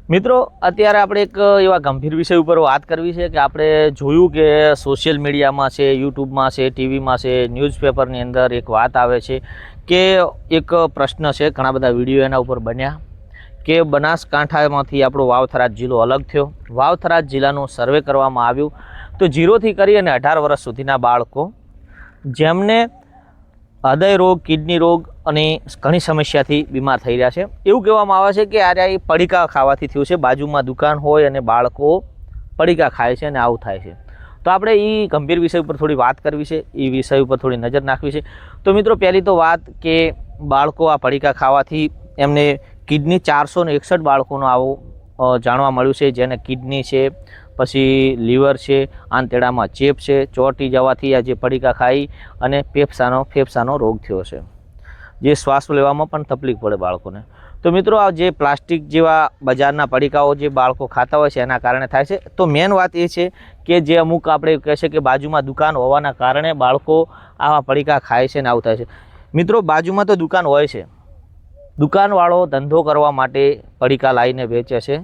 મિત્રો અત્યારે આપણે એક એવા ગંભીર વિષય ઉપર વાત કરવી છે કે આપણે જોયું કે સોશિયલ મીડિયામાં છે, યુટ્યુબમાં છે, ટીવીમાં છે, ન્યૂઝપેપરની અંદર એક વાત આવે છે કે એક પ્રશ્ન છે, ઘણા બધા વિડીયો એના ઉપર બન્યા કે બનાસકાંઠામાંથી આપણો વાવ-થરાદ જિલ્લો અલગ થયો. વાવ-થરાદ જિલ્લાનું સર્વે કરવામાં આવ્યું તો 0થી કરી અને 18 વર્ષ સુધીના બાળકો જેમને હૃદય રોગ, કિડની રોગ અને ઘણી સમસ્યાથી બીમાર થઈ રહ્યા છે. એવું કહેવામાં આવે છે કે આ પડીકા ખાવાથી થયું છે. બાજુમાં દુકાન હોય અને બાળકો પડીકા ખાય છે અને આવું થાય છે. તો આપણે એ ગંભીર વિષય ઉપર થોડી વાત કરવી છે, એ વિષય ઉપર થોડી નજર નાખવી છે. તો મિત્રો, પહેલી તો વાત કે બાળકો આ પડીકા ખાવાથી એમને કિડની 461 બાળકોનો આવું જાણવા મળ્યું છે, જેને કિડની છે, પછી લીવર છે, આંતરડામાં ચેપ છે, ચોંટી જવાથી આ જે પડીકા ખાઈ અને ફેફસાનો રોગ થયો છે, જે શ્વાસ લેવામાં પણ તકલીફ પડે બાળકોને. તો મિત્રો, આ જે પ્લાસ્ટિક જેવા બજારના પડીકાઓ જે બાળકો ખાતા હોય છે એના કારણે થાય છે. તો મેન વાત એ છે કે જે અમુક આપણે કહે છે કે બાજુમાં દુકાન હોવાના કારણે બાળકો આવા પડીકા ખાય છે ને આવું થાય છે. મિત્રો, બાજુમાં તો દુકાન હોય છે, દુકાનવાળો ધંધો કરવા માટે પડીકા લાવીને વેચે છે,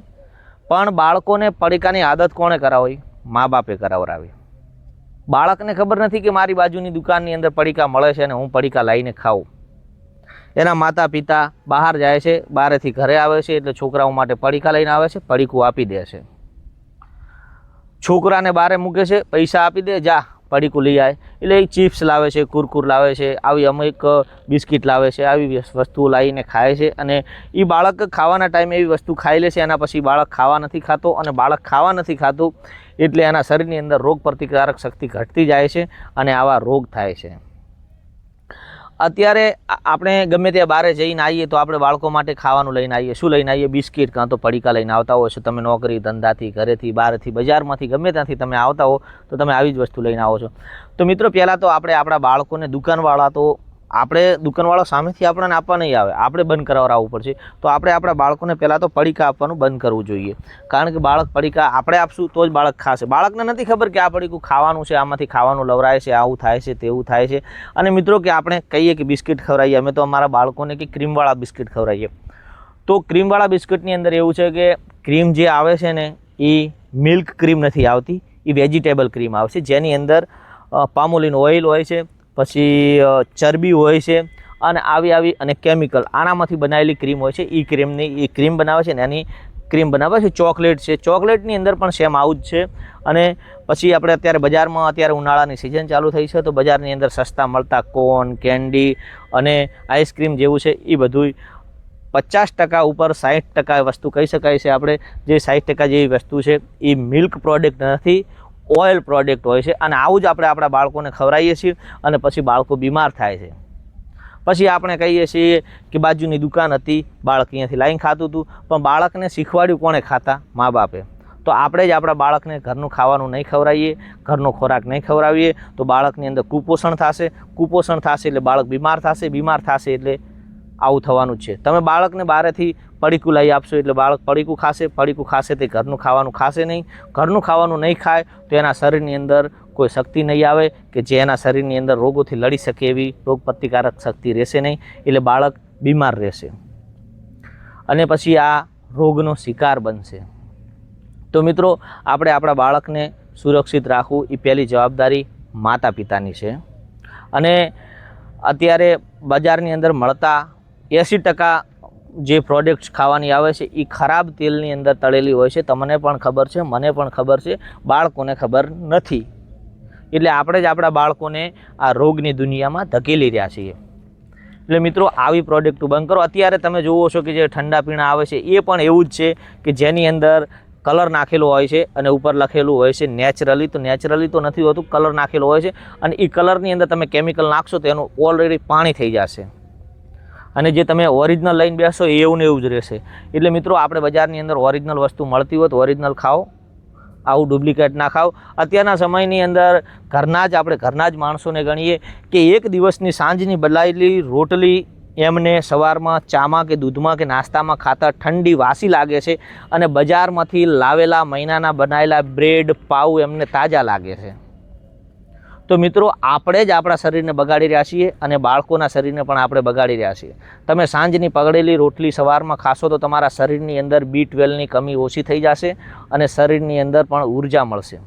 પણ બાળકોને પડીકાની આદત કોણે કરાવી? મા બાપે કરાવરાવી. બાળકને ખબર નથી કે મારી બાજુની દુકાનની અંદર પડીકા મળે છે અને હું પડીકા લાવીને ખાઉં. એના માતા પિતા બહાર જાય છે, બહારેથી ઘરે આવે છે એટલે છોકરાઓ માટે પડીકા લઈને આવે છે, પડીકું આપી દે છે. છોકરાને બહારે મૂકે છે, પૈસા આપી દે, જા પડીકું લઈ આવે. એટલે એ ચિપ્સ લાવે છે, કુરકુર લાવે છે, આવી અમુક બિસ્કિટ લાવે છે, આવી વસ્તુઓ લાવીને ખાય છે. અને એ બાળક ખાવાના ટાઈમે એવી વસ્તુ ખાઈ લે છે. એના પછી બાળક ખાવા નથી ખાતો, અને બાળક ખાવા નથી ખાતું એટલે એના શરીરની અંદર રોગ પ્રતિકારક શક્તિ ઘટતી જાય છે અને આવા રોગ થાય છે. અત્યારે આપણે ગમે ત્યાં બહાર જઈને આવીએ તો આપણે બાળકો માટે ખાવાનું લઈને આવીએ. શું લઈને આવીએ? બિસ્કિટ કાં તો પડીકા લઈને આવતા હોય છો. તમે નોકરી ધંધાથી, ઘરેથી, બહારથી, બજારમાંથી, ગમે ત્યાંથી તમે આવતા હો તો તમે આવી જ વસ્તુ લઈને આવો છો. તો મિત્રો, પહેલાં તો આપણે આપણા બાળકોને દુકાનવાળા સામેથી આપણને આપવા નહીં આવે, આપણે બંધ કરાવડાવવું પડશે. તો આપણે આપણા બાળકોને પહેલાં તો પડીકા આપવાનું બંધ કરવું જોઈએ, કારણ કે બાળક પડીકા આપણે આપશું તો જ બાળક ખાશે. બાળકને નથી ખબર કે આ પડીકું ખાવાનું છે, આમાંથી ખાવાનું લવરાય છે, આવું થાય છે, તેવું થાય છે. અને મિત્રો, કે આપણે કહીએ કે બિસ્કિટ ખવડાવીએ, અમે તો અમારા બાળકોને કે ક્રીમવાળા બિસ્કિટ ખવડાવીએ. તો ક્રીમવાળા બિસ્કિટની અંદર એવું છે કે ક્રીમ જે આવે છે ને એ મિલ્ક ક્રીમ નથી આવતી, એ વેજીટેબલ ક્રીમ આવે છે, જેની અંદર પામોલીન ઓઇલ હોય છે, પછી ચરબી હોય છે, અને આવી અને કેમિકલ આનામાંથી બનાવેલી ક્રીમ હોય છે. એ ક્રીમ બનાવે છે ને એની ક્રીમ બનાવે છે. ચોકલેટ છે, ચોકલેટની અંદર પણ સેમ આવું જ છે. અને પછી આપણે અત્યારે બજારમાં, અત્યારે ઉનાળાની સિઝન ચાલુ થઈ છે તો બજારની અંદર સસ્તા મળતા કોન, કેન્ડી અને આઈસ્ક્રીમ જેવું છે એ બધું 50% ઉપર 60% વસ્તુ કહી શકાય છે આપણે. જે 60% જેવી વસ્તુ છે એ મિલ્ક પ્રોડક્ટ નથી, ઓઇલ પ્રોડક્ટ હોય છે. અને આવું જ આપણે આપણા બાળકોને ખવડાવીએ છીએ અને પછી બાળકો બીમાર થાય છે. પછી આપણે કહીએ છીએ કે બાજુની દુકાન હતી, બાળક અહીંયાથી લાવીને ખાતું હતું, પણ બાળકને શીખવાડ્યું કોણે ખાતા? મા બાપે. તો આપણે જ આપણા બાળકને ઘરનું ખાવાનું નહીં ખવડાવીએ, ઘરનો ખોરાક નહીં ખવડાવીએ તો બાળકની અંદર કુપોષણ થશે. કુપોષણ થશે એટલે બાળક બીમાર થશે, બીમાર થશે એટલે આવું થવાનું જ છે. તમે બાળકને બહારેથી પડીકું લાવી આપશો એટલે બાળક પડીકું ખાશે તે ઘરનું ખાવાનું ખાશે નહીં. ઘરનું ખાવાનું નહીં ખાય તો એના શરીરની અંદર કોઈ શક્તિ નહીં આવે કે જે એના શરીરની અંદર રોગોથી લડી શકે એવી રોગ પ્રતિકારક શક્તિ રહેશે નહીં, એટલે બાળક બીમાર રહેશે અને પછી આ રોગનો શિકાર બનશે. તો મિત્રો, આપણે આપણા બાળકને સુરક્ષિત રાખવું એ પહેલી જવાબદારી માતા પિતાની છે. અને અત્યારે બજારની અંદર મળતા 80% જે પ્રોડક્ટ્સ ખાવાની આવે છે એ ખરાબ તેલની અંદર તળેલી હોય છે. તમને પણ ખબર છે, મને પણ ખબર છે, બાળકોને ખબર નથી. એટલે આપણે જ આપણા બાળકોને આ રોગની દુનિયામાં ધકેલી રહ્યા છીએ. એટલે મિત્રો, આવી પ્રોડક્ટ બંધ કરો. અત્યારે તમે જુઓ છો કે જે ઠંડા પીણા આવે છે એ પણ એવું જ છે કે જેની અંદર કલર નાખેલો હોય છે અને ઉપર લખેલું હોય છે નેચરલી. તો નેચરલી તો નથી હોતું, કલર નાખેલો હોય છે. અને એ કલરની અંદર તમે કેમિકલ નાખશો તો એનું ઓલરેડી પાણી થઈ જશે, અને જે તમે ઓરિજિનલ લઈને બેસો એવું ને એવું જ રહેશે. એટલે મિત્રો, આપણે બજારની અંદર ઓરિજિનલ વસ્તુ મળતી હોય તો ઓરિજિનલ ખાઓ, આવું ડુપ્લિકેટ ના ખાઓ. અત્યારના સમયની અંદર ઘરના જ માણસોને ગણીએ કે એક દિવસની સાંજની બદલાયેલી રોટલી એમને સવારમાં ચામાં કે દૂધમાં કે નાસ્તામાં ખાતા ઠંડી વાસી લાગે છે, અને બજારમાંથી લાવેલા મહિનાના બનાવેલા બ્રેડ, પાઉં એમને તાજા લાગે છે. તો મિત્રો આપણે જ આપણા શરીરને બગાડી રહ્યા છીએ અને બાળકોના શરીરને પણ આપણે બગાડી રહ્યા છીએ. તમે સાંજની પકડેલી રોટલી સવારમાં ખાશો તો તમારા શરીરની અંદર B12ની કમી ઓછી થઈ જશે અને શરીરની અંદર પણ ઉર્જા મળશે.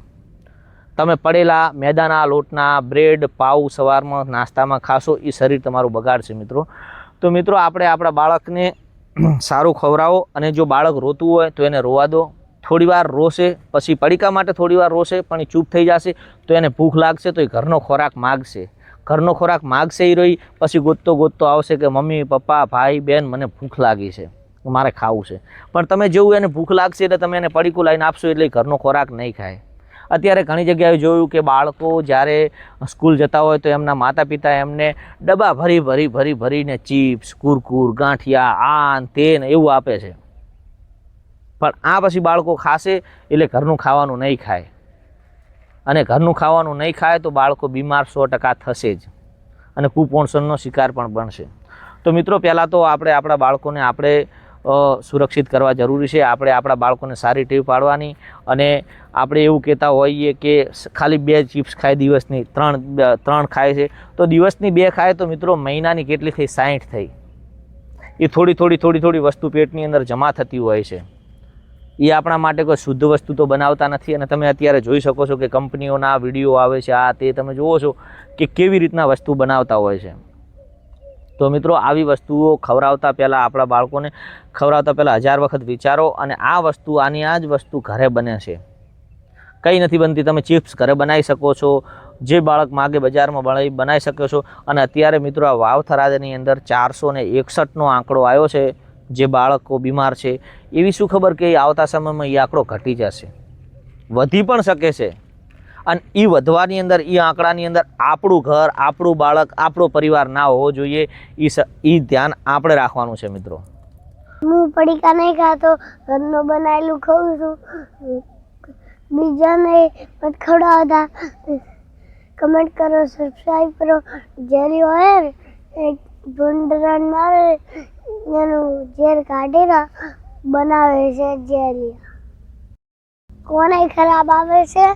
તમે પડેલા મેદાના લોટના બ્રેડ પાઉં સવારમાં નાસ્તામાં ખાશો એ શરીર તમારું બગાડશે મિત્રો. તો મિત્રો આપણે આપણા બાળકને સારું ખવડાવો અને જો બાળક રોતું હોય તો એને રોવા દો. થોડીવાર રોશે, પછી પડીકા માટે થોડીવાર રોશે પણ એ ચૂપ થઈ જશે તો એને ભૂખ લાગશે તો એ ઘરનો ખોરાક માગશે. ઘરનો ખોરાક માગશે એ રહી પછી ગોતતો આવશે કે મમ્મી પપ્પા ભાઈ બહેન મને ભૂખ લાગી છે, મારે ખાવું છે. પણ તમે જેવું એને ભૂખ લાગશે એટલે તમે એને પડીકું લાવીને આપશો એટલે ઘરનો ખોરાક નહીં ખાય. અત્યારે ઘણી જગ્યાએ જોયું કે બાળકો જ્યારે સ્કૂલ જતા હોય તો એમના માતા પિતા એમને ડબ્બા ભરીને ચિપ્સ, કુરકુર, ગાંઠિયા, આન તેન એવું આપે છે. પણ આ પછી બાળકો ખાશે એટલે ઘરનું ખાવાનું નહીં ખાય અને ઘરનું ખાવાનું નહીં ખાય તો બાળકો બીમાર 100% થશે જ અને કુપોષણનો શિકાર પણ બનશે. તો મિત્રો પહેલાં તો આપણે આપણા બાળકોને આપણે સુરક્ષિત કરવા જરૂરી છે. આપણે આપણા બાળકોને સારી ટેવ પાડવાની અને આપણે એવું કહેતા હોઈએ કે ખાલી 2 ચિપ્સ ખાય દિવસની, 3 ખાય છે તો દિવસની 2 ખાય તો મિત્રો મહિનાની કેટલી થઈ? 60 થઈ. એ થોડી વસ્તુ પેટની અંદર જમા થતી હોય છે. એ આપણા માટે કોઈ શુદ્ધ વસ્તુ તો બનાવતા નથી અને તમે અત્યારે જોઈ શકો છો કે કંપનીઓના વિડીયો આવે છે, આ તે તમે જુઓ છો કે કેવી રીતના વસ્તુ બનાવતા હોય છે. તો મિત્રો આવી વસ્તુઓ ખવડાવતા પહેલાં આપણા બાળકોને ખવડાવતા પહેલાં 1000 વખત વિચારો અને આ વસ્તુ આની આ જ વસ્તુ ઘરે બને છે, કંઈ નથી બનતી. તમે ચિપ્સ ઘરે બનાવી શકો છો, જે બાળક માગે બજારમાં બનાવી શકો છો. અને અત્યારે મિત્રો આ વાવથરાની અંદર 461નો આંકડો આવ્યો છે જે બાળકો બીમાર છે. એવી શું ખબર કે આવતા સમયમાં એ આંકડો ઘટી જશે, વધી પણ શકે છે. અને એ વધવાની અંદર એ આંકડાની અંદર આપણું ઘર, આપણું બાળક, આપણો પરિવાર ના હોવો જોઈએ. એ ધ્યાન આપણે રાખવાનું છે મિત્રો. હું પડીકા નહીં ખાતો, ઘરનું બનાવેલું ખાઉં છું, બીજાને મત ખવડાવતા. કમેન્ટ કરો, સબસ્ક્રાઈબ કરો. જેરી હોય એક ભૂંડરાન મારે એનું ઝેર કાઢીને બનાવે છે જેલી. કોને ખરાબ આવે છે,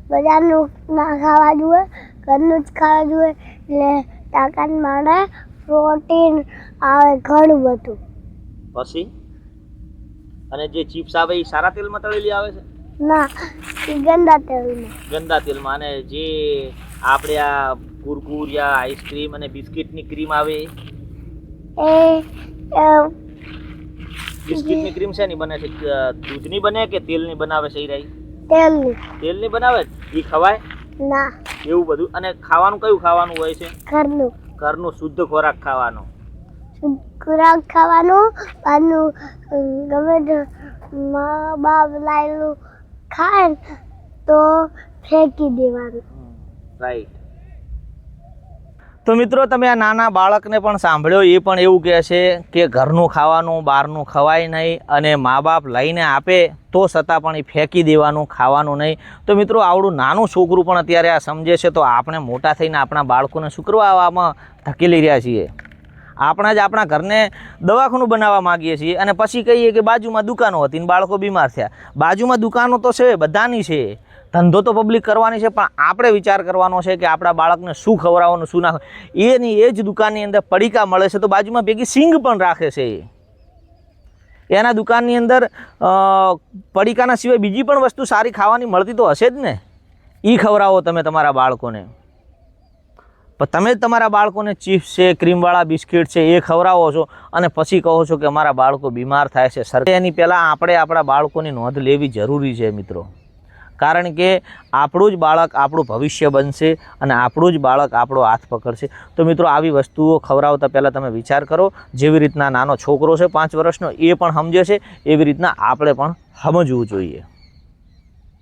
બજારનું ના ખાવા જોઈએ, ઘરનું જ ખાવા જોઈએ. એટલે તાકાત મળે, પ્રોટીન આવે ઘણું બધું. પછી અને જે ચિપ્સ આવે એ સારા તેલમાં તળેલી આવે છે? ના, એ ગંદા તેલમાં. ગંદા તેલમાં. અને જે આપણે આ કુરકુરિયા, આઈસ્ક્રીમ અને બિસ્કિટની ક્રીમ આવે એ બિસ્કિટની ક્રીમ શેની બને છે? દૂધની બને કે તેલની બનાવે છે? એ તેલની બનાવે એ ખવાય ના એવું બધું. અને ખાવાનું કયું ખાવાનું હોય છે? ઘરનું શુદ્ધ ખોરાક ખાવાનો. ખોરાક ખાવાનું, બહારનું ગમે મા બાપ લાવેલું ખાય તો ફેંકી દેવાનું. રાઈટ. તો મિત્રો તમે આ નાના બાળકને પણ સાંભળ્યો, એ પણ એવું કહે છે કે ઘરનું ખાવાનું બહારનું ખવાય નહીં અને મા બાપ લઈને આપે તો છતાં પણ એ ફેંકી દેવાનું, ખાવાનું નહીં. તો મિત્રો આવડું નાનું છોકરું પણ અત્યારે આ સમજે છે તો આપણે મોટા થઈને આપણા બાળકોને શું કરવા આવામાં ધકેલી રહ્યા છીએ? આપણા જ આપણા ઘરને દવાખાનું બનાવવા માગીએ છીએ અને પછી કહીએ કે બાજુમાં દુકાનો હતી ને બાળકો બીમાર થયા. બાજુમાં દુકાનો તો છે, બધાની છે, ધંધો તો પબ્લિક કરવાની છે, પણ આપણે વિચાર કરવાનો છે કે આપણા બાળકને શું ખવડાવવાનું, શું ના. એ જ દુકાનની અંદર પડીકા મળે છે તો બાજુમાં ભેગી સિંગ પણ રાખે છે. એના દુકાનની અંદર પડીકાના સિવાય બીજી પણ વસ્તુ સારી ખાવાની મળતી તો હશે જ ને. એ ખવડાવો તમે તમારા બાળકોને. પણ તમે જ તમારા બાળકોને ચિપ્સ છે, ક્રીમવાળા બિસ્કિટ છે એ ખવડાવો છો અને પછી કહો છો કે અમારા બાળકો બીમાર થાય છે. સરકાર એની પહેલાં આપણે આપણા બાળકોની નોંધ લેવી જરૂરી છે મિત્રો. કારણ કે આપણું જ બાળક આપણું ભવિષ્ય બનશે અને આપણું જ બાળક આપણો હાથ પકડશે. તો મિત્રો આવી વસ્તુઓ ખવડાવતા પહેલાં તમે વિચાર કરો. જેવી રીતના નાનો છોકરો છે 5 વર્ષનો એ પણ સમજે છે એવી રીતના આપણે પણ સમજવું જોઈએ.